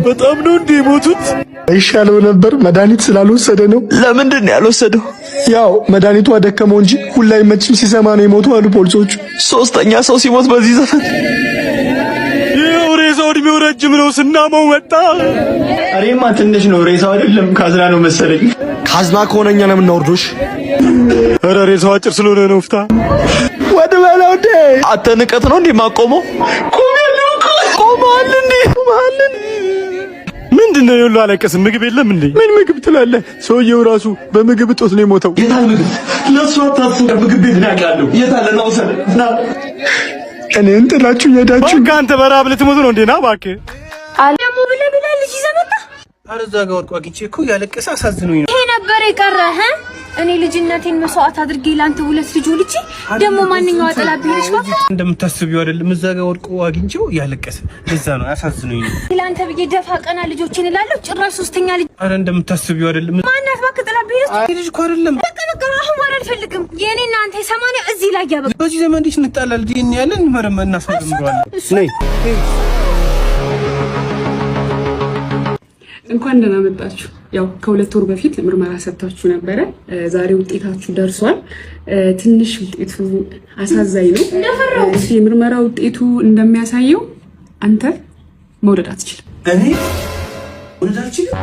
በጣም ነው እንዴ ሞቱት? ይሻለው ነበር መድኃኒት ስላልወሰደ ነው። ለምንድን ነው ያልወሰደው? ያው መድኃኒቱ አደከመው እንጂ ሁላ አይመችም ሲሰማ ነው የሞተው አሉ ፖሊሶቹ። ሶስተኛ ሰው ሲሞት በዚህ ዘፈን ሬሳው እድሜው ረጅም ነው ስናመው መጣ። አሬማ ትንሽ ነው ሬሳው አይደለም ካዝና ነው መሰለኝ። ካዝና ከሆነኛ ነው የምናወርዶሽ። ኧረ ሬሳው አጭር ስለሆነ ነው ፍታ ወደ በላው እንዴ አተንቀት ነው እንዴ ማቆመው? ቆማል እንዴ ምንድነው ይሉ አለቀስ ምግብ የለም እንዴ? ምን ምግብ ትላለህ? ሰውየው ራሱ በምግብ እጦት ነው የሞተው። የታል ምግብ? ለሱ አታስቡ። ምግብ ቤት ነው ያለው። የታለ ነው ወሰደ ና እኔን ጥላችሁ ሄዳችሁ ካንተ በራብ ልትሞት ነው እንዴ? ና እባክህ አለሙ ብለ ልጅ ይዘመጣ አረዛ ጋር ወርቁ አግኝቼ እኮ ያለቀሰ አሳዝኖኝ ነው። ይሄ ነበር የቀረህ? እኔ ልጅነቴን መስዋዕት አድርጌ ላንተ ሁለት ልጅ ወልጄ ደግሞ ማንኛው አጠላብኝ ልጅ ባባ እንደምታስቢው አይደለም። እዛ ጋር ወርቁ አግኝቼው ያለቀሰ ለዛ ነው አሳዝኖኝ ነው። ላንተ ብዬ ደፋ ቀና ልጆችን እላለሁ። ጭራሽ ሶስተኛ ልጅ አረ እንደምታስቢው አይደለም። ማናት ባክ ጥላብኝ ልጅ? አይ ልጅ እኮ አይደለም። በቃ አሁን ማን አልፈልግም። የኔና አንተ የሰማንያ እዚህ ላይ ያበቃ። በዚህ ዘመን እንዴት እንጣላለን? ዲን ያለን መረመ እናስመርምራለን። ነይ እንኳን ደህና መጣችሁ። ያው ከሁለት ወር በፊት ምርመራ ሰጥታችሁ ነበረ። ዛሬ ውጤታችሁ ደርሷል። ትንሽ ውጤቱ አሳዛኝ ነው። የምርመራ ውጤቱ እንደሚያሳየው አንተ መውለድ አትችልም። እኔ ወልድ አልችልም?